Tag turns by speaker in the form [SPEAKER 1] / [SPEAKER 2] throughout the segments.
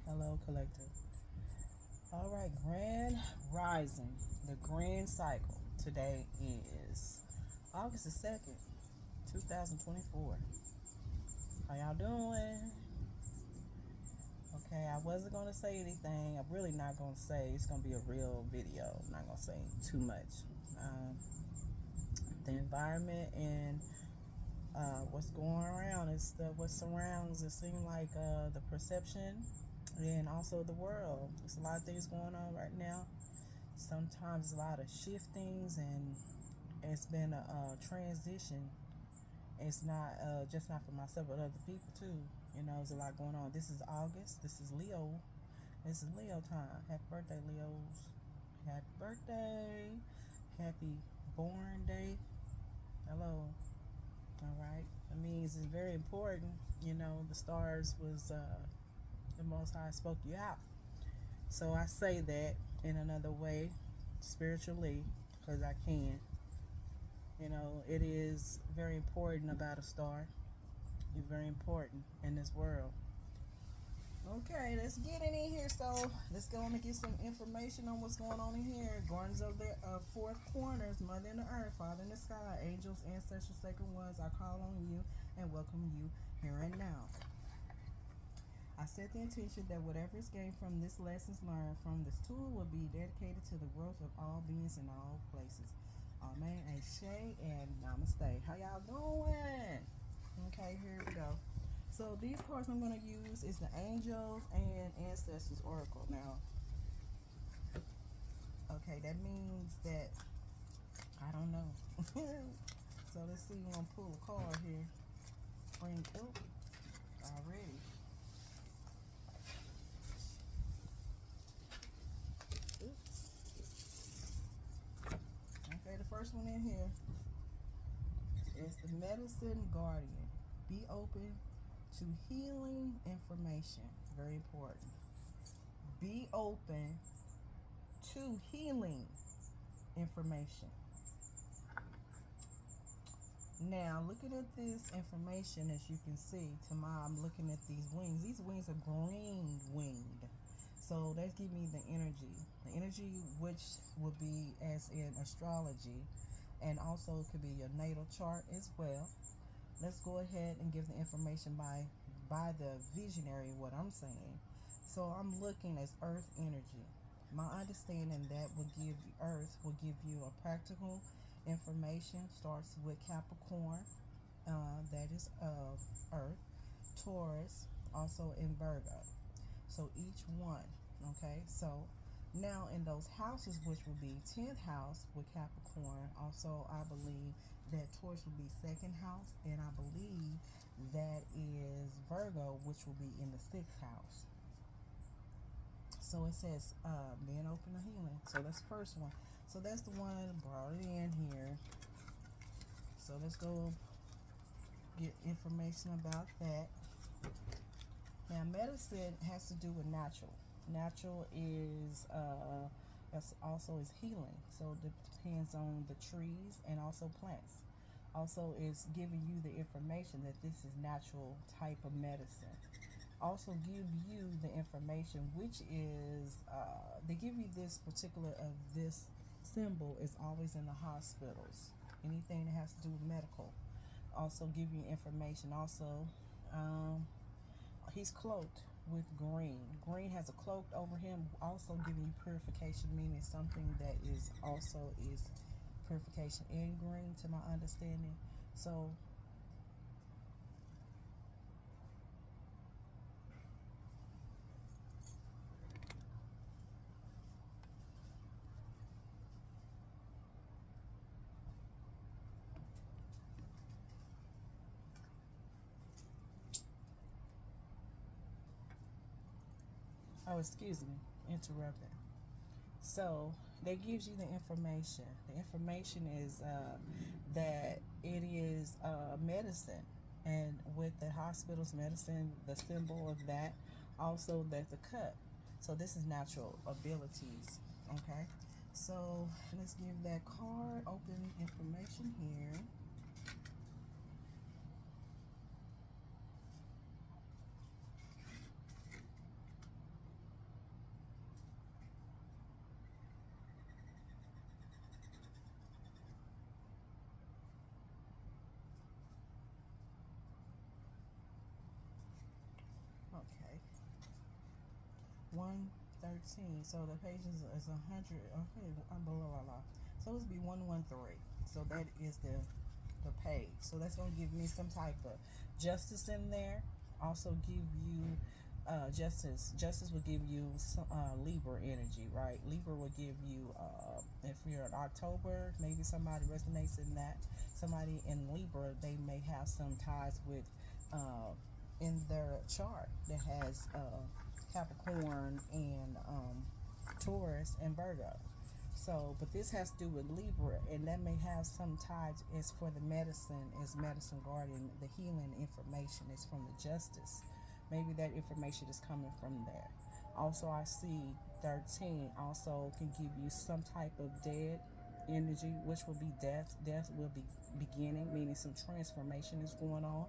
[SPEAKER 1] Hello, collective. All right, grand rising, the grand cycle. Today is August the 2nd, 2024. How y'all doing? Okay, I wasn't going to say anything. I'm really not going to say. It's going to be a real video. I'm not going to say too much. Um, the environment and what's going around is what surrounds. It seems like the perception and also the world. There's a lot of things going on right now. Sometimes a lot of shiftings, and it's been a transition. It's not just not for myself, but other people too. You know, there's a lot going on. This is August. This is Leo. This is Leo time. Happy birthday, Leos. Happy birthday. Happy born day. Hello. All right. That means it's very important. You know, the stars was the Most High spoke you out. So I say that in another way, spiritually, because I can. You know, it is very important about a star. It's very important in this world. Okay, let's get in here. So let's go on and get some information on what's going on in here. Guardians of the fourth corners, Mother in the earth, Father in the sky, angels, ancestors, sacred ones, I call on you and welcome you here and now. I set the intention that whatever is gained from this lessons learned from this tool will be dedicated to the growth of all beings in all places. Amen, Ashe, and Namaste. How y'all doing? Okay, here we go. So these cards I'm going to use is the Angels and Ancestors Oracle. Now, okay, that means that, I don't know. So let's see, we're going to pull a card here. Bring, oh, already. Okay, the first one in here is the Medicine Guardian. Be open to healing information. Very important. Be open to healing information. Now, looking at this information, as you can see, I'm looking at these wings. These wings are green winged. So that's giving me the energy. The energy which would be as in astrology, and also it could be your natal chart as well. Let's go ahead and give the information by the visionary, what I'm saying. So I'm looking as earth energy. My understanding that will give earth will give you a practical information. Starts with Capricorn, that is of earth, Taurus, also in Virgo. So each one, okay. So now in those houses, which will be 10th house with Capricorn, also I believe that Taurus will be second house, and I believe that is Virgo, which will be in the 6th house. So it says being open to healing. So that's the first one. So that's the one brought it in here. So let's go get information about that. Now, medicine has to do with natural. Natural is also is healing. So it depends on the trees and also plants. Also, is giving you the information that this is natural type of medicine. Also, give you the information, which is they give you this particular of this symbol is always in the hospitals. Anything that has to do with medical. Also, give you information. Also. He's cloaked with green. Green has a cloak over him, also giving you purification, meaning something that is also is purification in green, to my understanding. So oh, excuse me, interrupting. So that gives you the information. The information is that it is medicine, and with the hospital's medicine, the symbol of that, also that the cup. So this is natural abilities. Okay. So let's give that card open information here. 113. So the page is 100. Okay, blah, blah, blah, blah. So it's be 113. So that is the page. So that's going to give me some type of justice in there. Also give you justice. Justice will give you some Libra energy, right? Libra will give you, if you're in October, maybe somebody resonates in that. Somebody in Libra, they may have some ties with, in their chart that has Capricorn and Taurus and Virgo. So, but this has to do with Libra, and that may have some ties as for the medicine, as medicine guardian, the healing information is from the justice. Maybe that information is coming from there. Also, I see 13 also can give you some type of dead energy, which will be death. Death will be beginning, meaning some transformation is going on.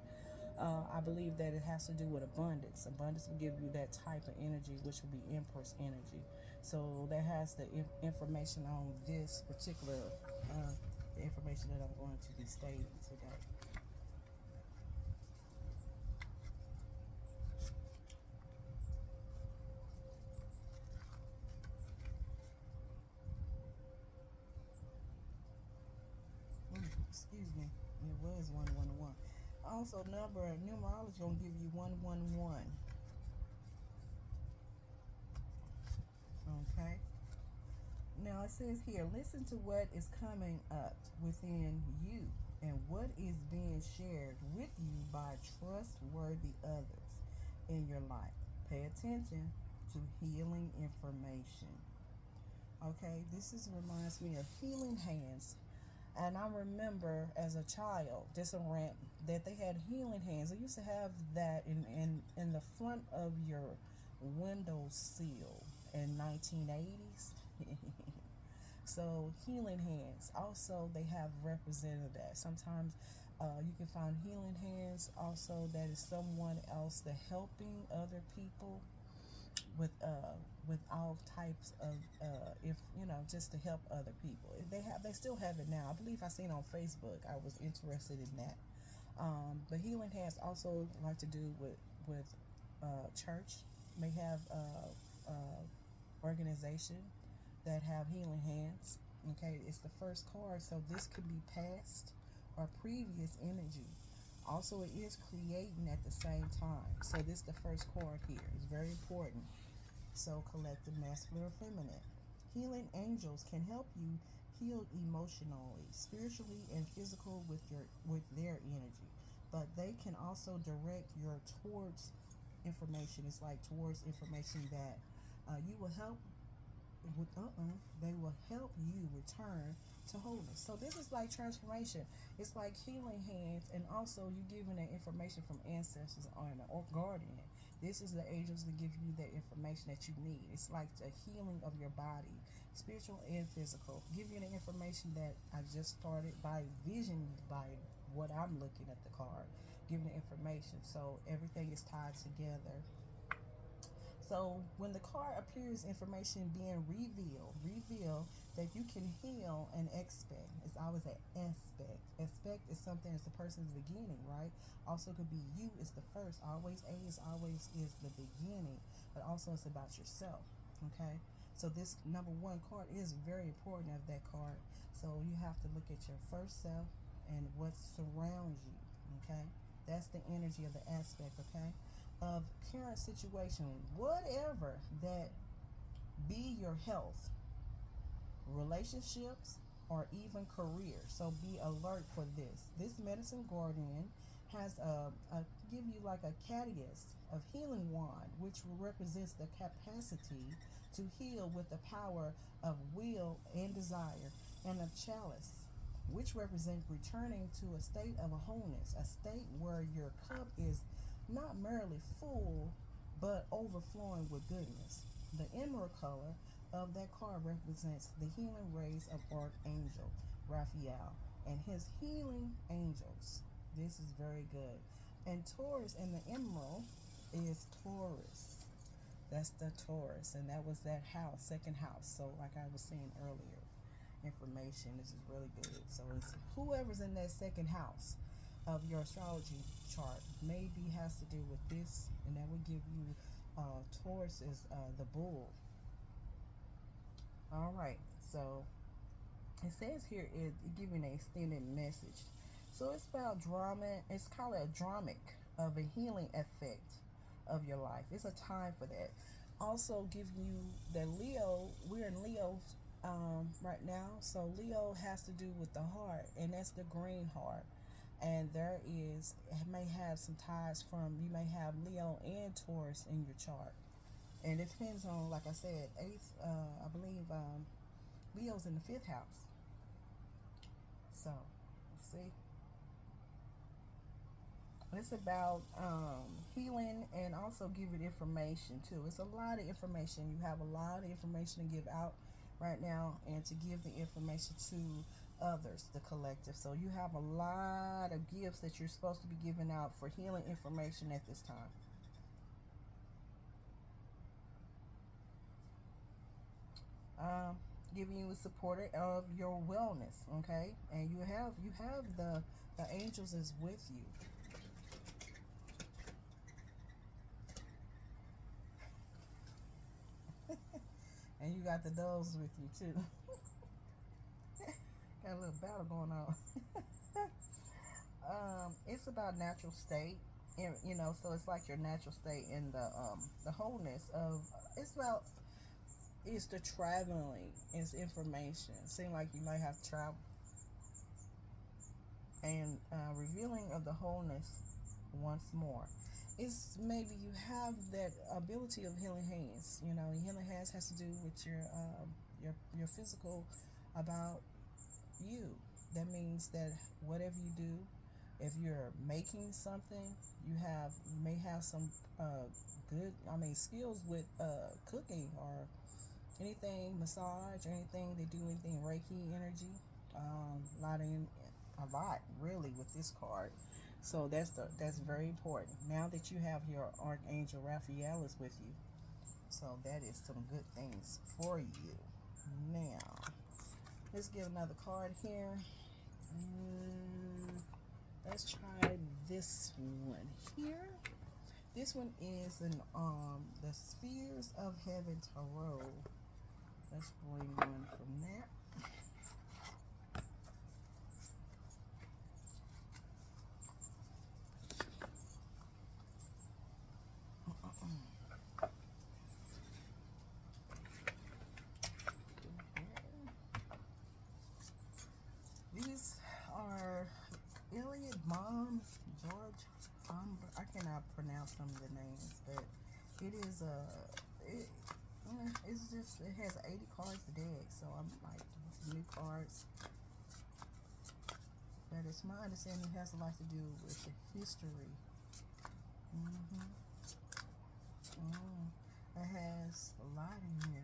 [SPEAKER 1] I believe that it has to do with abundance. Abundance will give you that type of energy, which will be Empress Energy. So that has the information on this particular, the information that I'm going to be stating today. Excuse me. It was 111. Also, numerology gonna give you 111. Okay. Now it says here, listen to what is coming up within you and what is being shared with you by trustworthy others in your life. Pay attention to healing information. Okay, reminds me of healing hands. And I remember as a child, this rant that they had healing hands. They used to have that in the front of your window sill in 1980s. So healing hands. Also, they have represented that. Sometimes you can find healing hands. Also, that is someone else that helping other people with all types of if just to help other people. They still have it now. I believe I seen on Facebook. I was interested in that. But healing hands also like to do with church. May have organization that have healing hands. Okay, it's the first card, so this could be past or previous energy. Also, it is creating at the same time. So this is the first card here. It's very important. So collective masculine or feminine. Healing angels can help you heal emotionally, spiritually, and physical with their energy. But they can also direct your towards information. It's like towards information that you will help with. They will help you return to wholeness. So this is like transformation. It's like healing hands, and also you giving that information from ancestors or guardian. This is the angels that give you that information that you need. It's like the healing of your body, spiritual and physical. Give you the information that I just started by vision, by what I'm looking at the card, giving the information. So everything is tied together. So when the card appears, information being reveal that you can heal and expect. It's always an aspect. Aspect is something as the person's beginning, right? Also could be you is the first. Always A is always is the beginning, but also it's about yourself. Okay. So this number one card is very important of that card. So you have to look at your first self and what surrounds you. Okay. That's the energy of the aspect. Okay. Of current situation, whatever that be your health, relationships, or even career. So be alert for this. This medicine guardian has a give you like a caduceus of healing wand, which represents the capacity to heal with the power of will and desire, and a chalice, which represents returning to a state of a wholeness, a state where your cup is not merely full, but overflowing with goodness. The emerald color of that card represents the healing rays of Archangel Raphael and his healing angels. This is very good. And Taurus and the emerald is Taurus. That's the Taurus, and that was that house, second house. So, like I was saying earlier, information. This is really good. So, it's whoever's in that second house of your astrology chart maybe has to do with this, and that would give you Taurus is the bull. All right, so it says here it giving an extended message. So it's about drama. It's called a dramic of a healing effect of your life. It's a time for that. Also giving you the Leo. We're in Leo right now. So Leo has to do with the heart, and that's the green heart. And there is, it may have some ties from, you may have Leo and Taurus in your chart. And it depends on, like I said, eighth, I believe Leo's in the fifth house. So, see, it's about healing and also giving information too. It's a lot of information. You have a lot of information to give out right now, and to give the information to others, the collective. So you have a lot of gifts that you're supposed to be giving out for healing information at this time. Giving you a supporter of your wellness, okay? And you have the angels is with you. And you got the doves with you too. Got a little battle going on. It's about natural state, and you know, so it's like your natural state in the wholeness of. It's about, it's the traveling, it's information. Seem like you might have to travel, and revealing of the wholeness once more. It's maybe you have that ability of healing hands. You know, healing hands has to do with your physical, about you. That means that whatever you do, if you're making something, you may have some good, I mean, skills with cooking or anything, massage or anything. They do anything Reiki energy. A lot really with this card. So that's very important. Now that you have your Archangel Raphael is with you, so that is some good things for you. Now let's get another card here. Let's try this one here. This one is an the Spheres of Heaven Tarot. Let's bring one from that. These are Iliad Mom, George I cannot pronounce some of the names, but it is it's just, it has 80 cards a deck, so I'm like, new cards. But it's my understanding it has a lot to do with the history. It has a lot in here.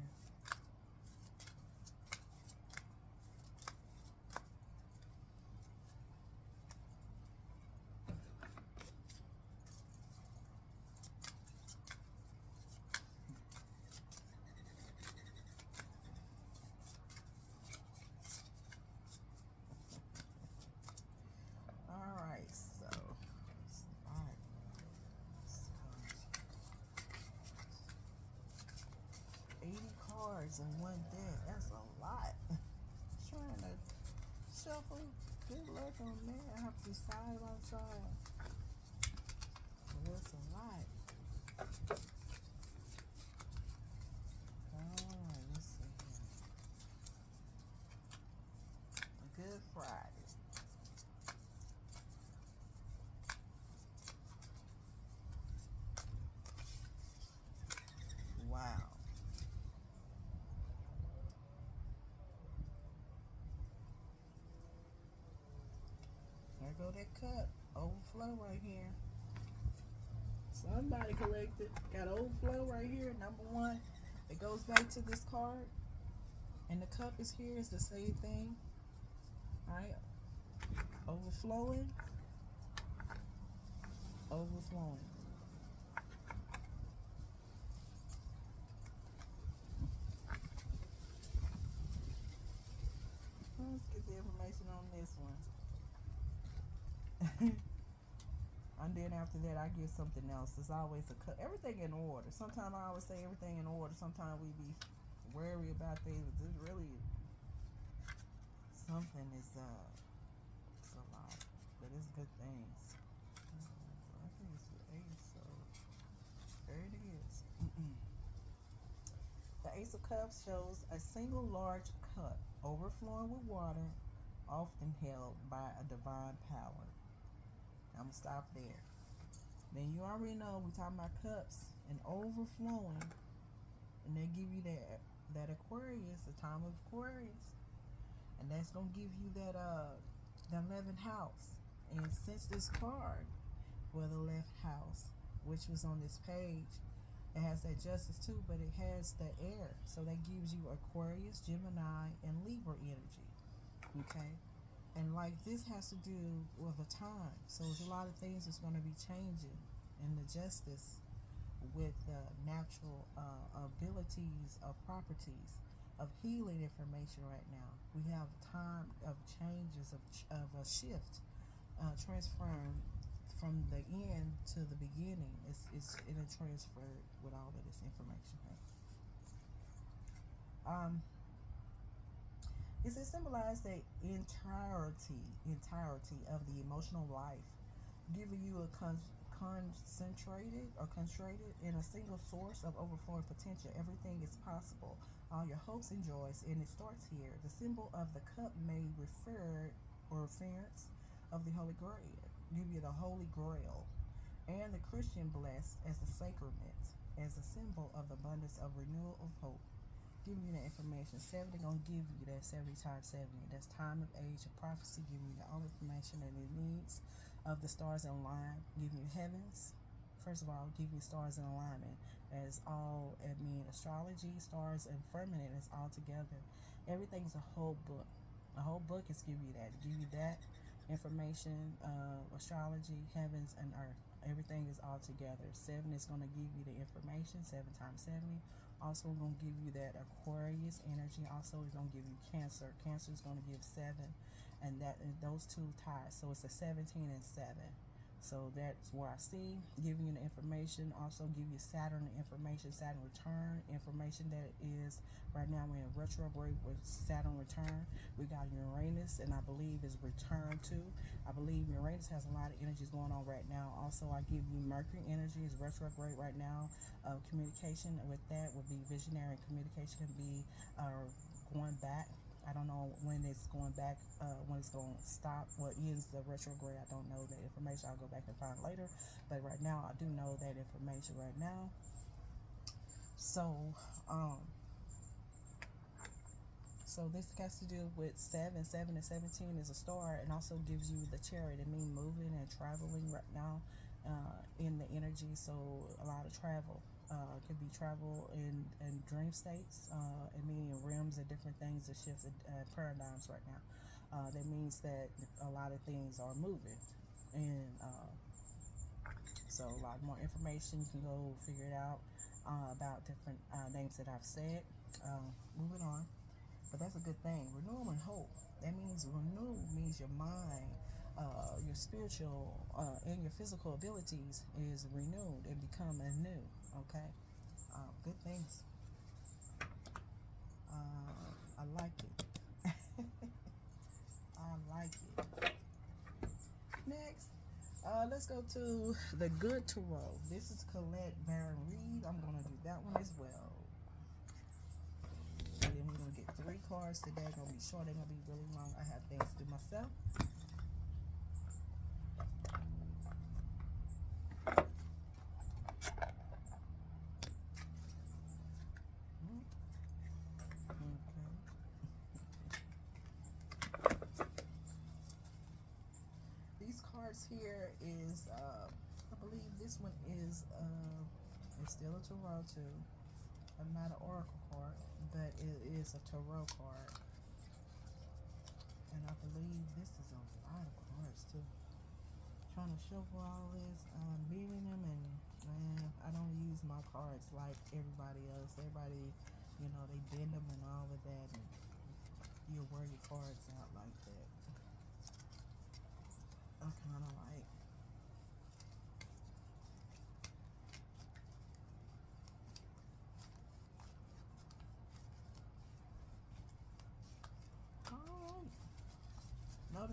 [SPEAKER 1] Alright, so it's a lot. So 80 cards in one deck. That's a lot. Trying to shuffle. Good luck on that. I have to side by side. That's a lot. Alright, let's see here. Good Friday. Wow. There go that cup. Overflow right here. Somebody collected. Got overflow right here. Number one. It goes back to this card. And the cup is here. It's the same thing. Alright. Overflowing. Overflowing. Let's get the information on this one. And then after that, I get something else. There's always everything in order. Sometimes I always say everything in order. Sometimes we be worried about things, but this really something is it's a lot, but it's good things. I think it's the ace, so there it is. The Ace of Cups shows a single large cup overflowing with water, often held by a divine power. I'm gonna stop there. Then you already know we're talking about cups and overflowing, and they give you that Aquarius, the time of Aquarius, and that's gonna give you that the 11th house. And since this card for the left house, which was on this page, it has that justice too, but it has the air, so that gives you Aquarius, Gemini, and Libra energy. Okay. And like this has to do with a time. So there's a lot of things that's going to be changing in the justice with natural abilities of properties of healing information right now. We have time of changes of a shift, transferring from the end to the beginning. It's in a transfer with all of this information. Right? It symbolizes the entirety of the emotional life, giving you a concentrated in a single source of overflowing potential. Everything is possible. All your hopes and joys, and it starts here. The symbol of the cup may refer or reference of the Holy Grail. Give you the Holy Grail, and the Christian blessed as the sacrament, as a symbol of the abundance of renewal of hope. Giving you the information. 70 gonna give you that 70 times 70. That's time of age of prophecy, giving you all the information that it needs of the stars in line, giving you heavens. First of all, give you stars in alignment. As all, I mean, astrology, stars, and firmament is all together. Everything's a whole book. A whole book is give you that. Give you that information, astrology, heavens, and earth. Everything is all together. 7 is going to give you the information, 7 times 70. Also going to give you that Aquarius energy. Also is going to give you Cancer. Cancer is going to give 7, and those two ties. So it's a 17 and 7. So that's where I see giving you the information. Also give you Saturn information, Saturn return information that is right now we're in retrograde with Saturn return. We got Uranus, and I believe is return too. I believe Uranus has a lot of energies going on right now. Also, I give you Mercury energy is retrograde right now. Communication with that would be visionary. Communication can be going back. I don't know when it's going back, when it's going to stop, what is the retrograde. I don't know that information. I'll go back and find later. But right now, I do know that information right now. So, so this has to do with 7 and 17 is a star, and also gives you the Chariot. It means moving and traveling right now in the energy. So a lot of travel. Could be travel in dream states, and meaning realms and different things that shift paradigms right now. That means that a lot of things are moving, and so a lot more information you can go figure it out about different names that I've said. Moving on, but that's a good thing. Renewal and hope. That means renew means your mind, your spiritual and your physical abilities is renewed and become anew. Okay, good things. I like it. I like it. Next, let's go to the Good Tarot. This is Colette Baron Reed. I'm gonna do that one as well. And then we're gonna get 3 cards today. Gonna be short. They're gonna be really long. I have things to do myself. Here is I believe this one is it's still a tarot too. I'm not an oracle card, but it is a tarot card, and I believe this is a lot of cards too. Trying to shuffle all this, beating them, and man, I don't use my cards like everybody else. Everybody, you know, they bend them and all of that, and you wear your cards out like that. I kind of like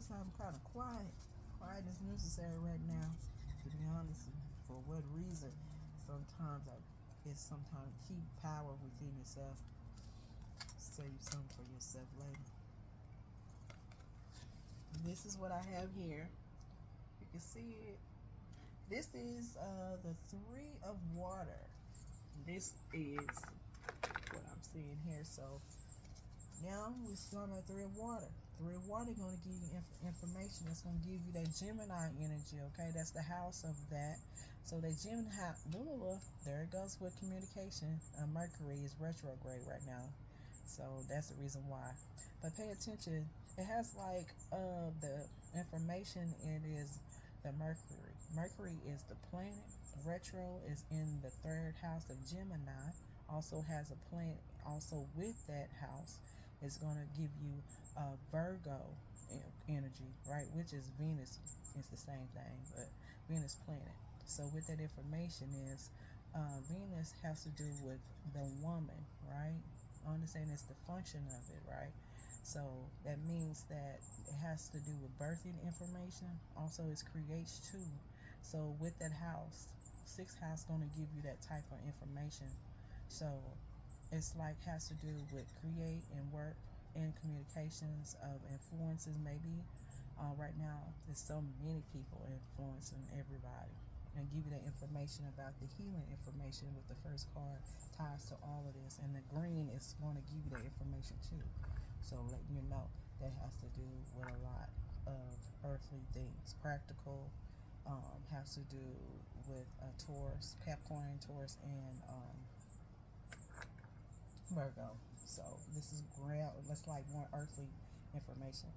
[SPEAKER 1] notice I'm kind of quiet. Quiet is necessary right now, to be honest. For what reason? Sometimes it's sometimes keep power within yourself. Save some for yourself later. This is what I have here. You can see it. This is the Three of Water. This is what I'm seeing here. So now we're starting at Three of Water. Three of Water going to give you information. That's going to give you that Gemini energy. Okay, that's the house of that. So that Gemini, there it goes with communication. Mercury is retrograde right now. So that's the reason why. But pay attention. It has like the information. It is the Mercury. Mercury is the planet. Retro is in the third house of Gemini. Also has a planet. Also with that house is going to give you Virgo energy, right? Which is Venus. It's the same thing, but Venus planet. So with that information is Venus has to do with the woman, right? I understand it's the function of it, right? So that means that it has to do with birthing information. Also, it's creates too. So with that house, sixth house going to give you that type of information. So it's like has to do with create and work and communications of influences. Maybe right now there's so many people influencing everybody. And give you that information about the healing information with the first card ties to all of this. And the green is going to give you that information too. So letting you know that has to do with a lot of earthly things. Practical has to do with Taurus, Capricorn, Taurus, and Virgo. So this is grail. That's like more earthly information.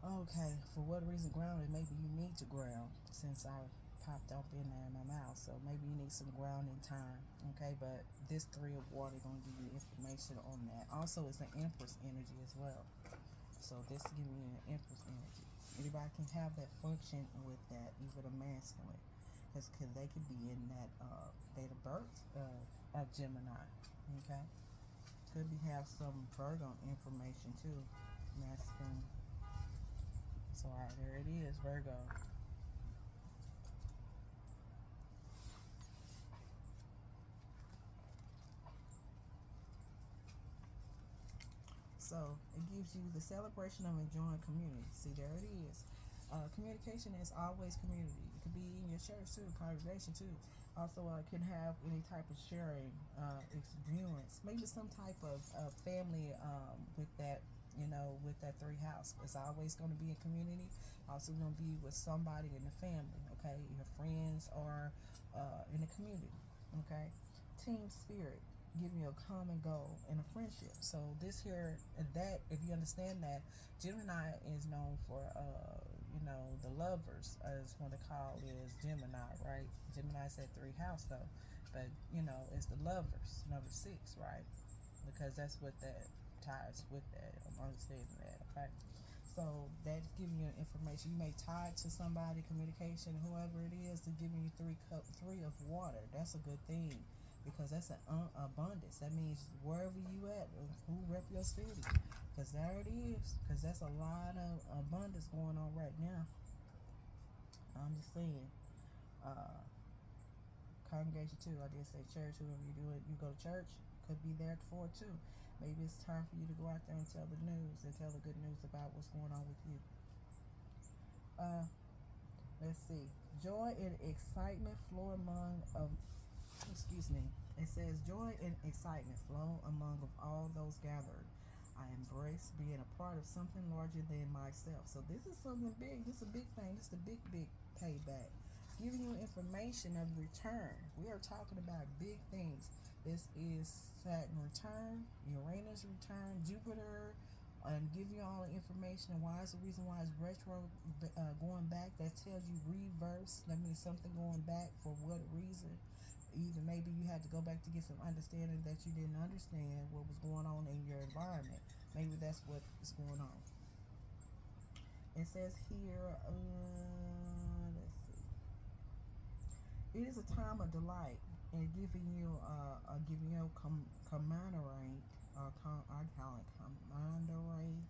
[SPEAKER 1] Okay, for what reason grounded? Maybe you need to ground since I popped up in there in my mouth. So maybe you need some grounding time. Okay, but this Three of Water gonna give you information on that. Also, it's an Empress energy as well. So this is giving you an Empress energy. Anybody can have that function with that, even a masculine, because they could be in that date of birth of Gemini. Okay, could be have some Virgo information too, masculine. So alright, there it is, Virgo. So it gives you the celebration of enjoying community. See, there it is. Communication is always community. It could be in your church too, congregation too. Also, can have any type of sharing experience. Maybe some type of family with that, with that three house. It's always going to be a community. Also going to be with somebody in the family. Okay, your friends or in the community. Okay, team spirit. Give you a common goal and a friendship. So this here, that if you understand that, Gemini is known for the lovers, as what they call is Gemini, right? Gemini said three house though, but it's the lovers, number six, right? Because that's what that ties with that. I'm understanding that, okay? So that's giving you information. You may tie it to somebody, communication, whoever it is, to giving you three of water. That's a good thing. Because that's an abundance. That means wherever you at, who rep your city. Because there it is. Because that's a lot of abundance going on right now. I'm just saying. Congregation too. I did say church. Whoever you do it, you go to church. Could be there for it too. Maybe it's time for you to go out there and tell the news and tell the good news about what's going on with you. Let's see. Joy and excitement flow among excuse me. It says joy and excitement flow among of all those gathered. I embrace being a part of something larger than myself. So this is something big. This is a big thing. This is the big payback. Giving you information of return. We are talking about big things. This is Saturn return, Uranus return, Jupiter, and give you all the information. And why is the reason why it's retro going back? That tells you reverse. That means something going back for what reason. Even maybe you had to go back to get some understanding that you didn't understand what was going on in your environment. Maybe that's what is going on. It says here, let's see. It is a time of delight and giving you commandorate, I call it commandorate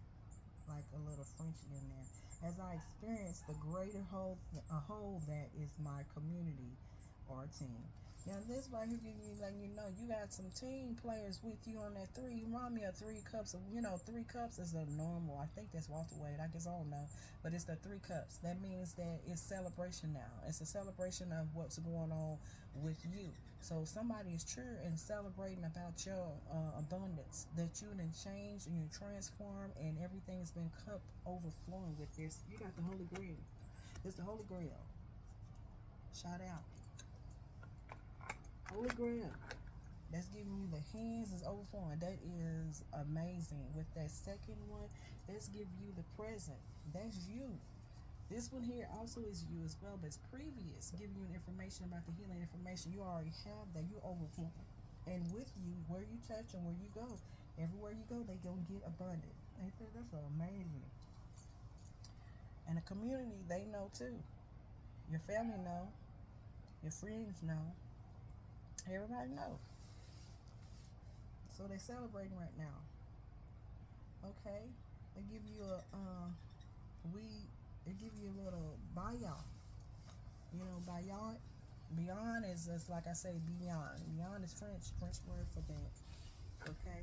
[SPEAKER 1] like a little Frenchie in there. As I experience the greater whole, a whole that is my community or team. Now this right here giving you letting you know you got some team players with you on that three. You remind me of 3 cups of, you know, 3 cups is a normal. I think that's Walter Wade. I guess I don't know, but it's the 3 cups. That means that it's celebration now. It's a celebration of what's going on with you. So somebody is true and celebrating about your abundance that you done changed and you transform and everything has been cup overflowing with this. You got the Holy Grail. It's the Holy Grail. Shout out. Holy Grail. That's giving you the hands is overflowing. That is amazing. With that second one, that's giving you the present. That's you. This one here also is you as well, but it's previous, giving you information about the healing information. You already have that. You're overflowing. And with you, where you touch and where you go, everywhere you go, they gonna get abundant. Ain't that? That's amazing. And the community, they know too. Your family know. Your friends know. Everybody know. So they celebrating right now. Okay, they give you a they give you a little beyond. You know, beyond. Beyond is just like I say, beyond. Beyond is French word for that. Okay.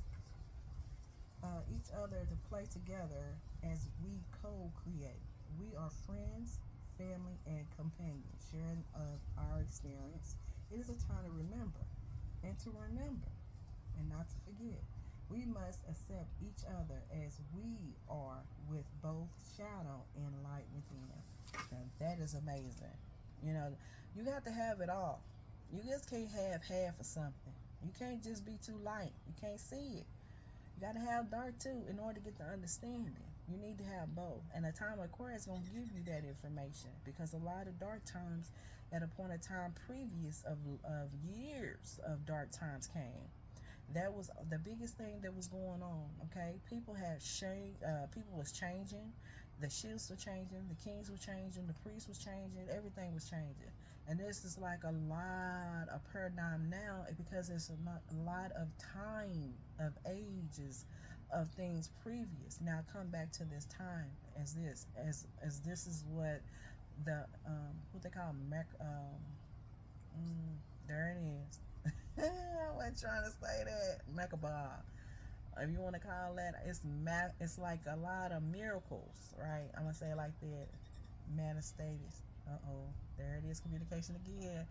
[SPEAKER 1] Each other to play together as we co-create. We are friends, family, and companions, sharing of our experience. It is a time to remember and to remember and not to forget. We must accept each other as we are with both shadow and light within. And that is amazing. You know, you got to have it all. You just can't have half of something. You can't just be too light. You can't see it. You got to have dark too in order to get the understanding. You need to have both. And the time of Aquarius is going to give you that information because a lot of dark times at a point of time previous of years of dark times came. That was the biggest thing that was going on. Okay, people had changed. People was changing. The shields were changing. The kings were changing. The priests was changing. Everything was changing. And this is like a lot of paradigm now because there's a lot of time of ages of things previous. Now come back to this time as this is what the what they call there it is. I wasn't trying to say that. Merkaba. If you want to call that, it's like a lot of miracles, right? I'm gonna say it like that. Manifestatus. There it is. Communication again.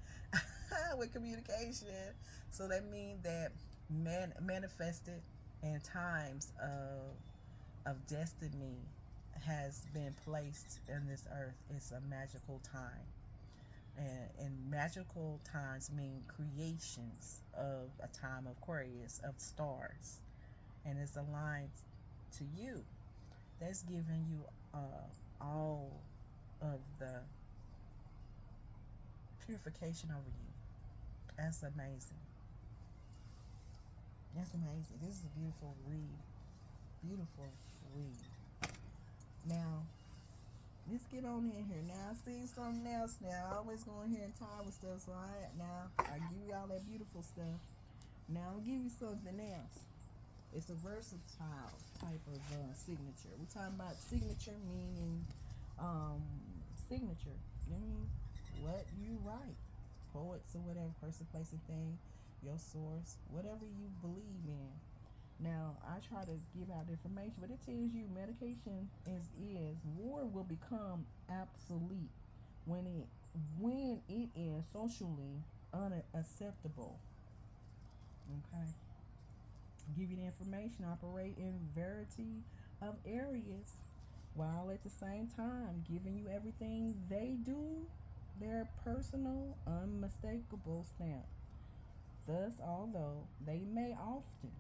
[SPEAKER 1] With communication, so that means that manifested in times of destiny has been placed in this earth. It's a magical time. And magical times mean creations of a time of Aquarius, of stars. And it's aligned to you. That's giving you all of the purification over you. That's amazing. That's amazing. This is a beautiful read. Beautiful read. Now, let's get on in here. Now I see something else now. I always go in here and tie with stuff, so I give you all that beautiful stuff. Now I'll give you something else. It's a versatile type of signature. We're talking about signature meaning signature. Meaning what you write. Poets or whatever, person, place, and thing, your source, whatever you believe in. Now, I try to give out information, but it tells you medication is war will become obsolete when it is socially unacceptable. Okay. Give you the information, operate in variety of areas while at the same time giving you everything they do, their personal, unmistakable stamp. Thus, although they may often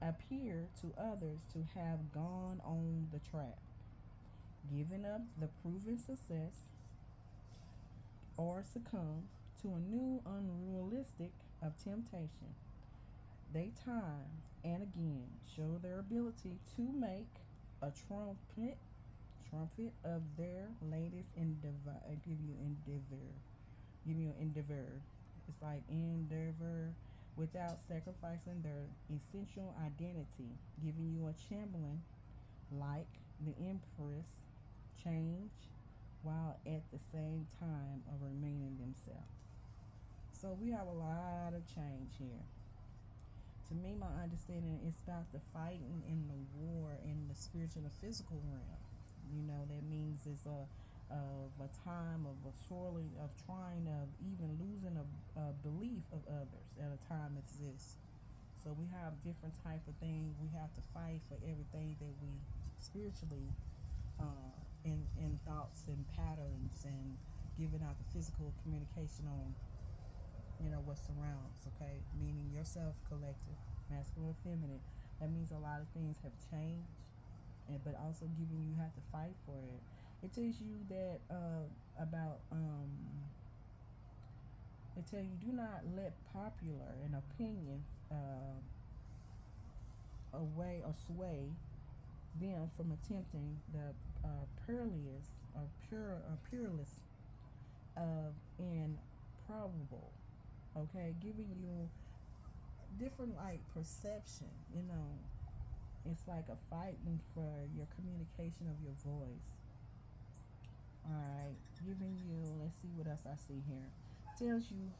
[SPEAKER 1] appear to others to have gone on the track, giving up the proven success, or succumb to a new unrealistic of temptation, they time and again show their ability to make a trumpet of their latest endeavor. I give you endeavor. Give you an endeavor. It's like endeavor without sacrificing their essential identity, giving you a chamberlain like the Empress, change while at the same time of remaining themselves. So we have a lot of change here. To me, my understanding is about the fighting and the war in the spiritual and physical realm. You know, that means it's a time of a surely of trying of even losing a belief of others at a time as this. So we have different type of things. We have to fight for everything that we spiritually in thoughts and patterns, and giving out the physical communication on, you know, what surrounds. Okay, meaning yourself, collective, masculine, feminine. That means a lot of things have changed, and but also giving you have to fight for it. It tells you that about it tells you do not let popular an opinion away or sway them from attempting the peerless or peerless of improbable. Okay, giving you different like perception. You know, it's like a fighting for your communication of your voice. All right, giving you. Let's see what else I see here. Tells you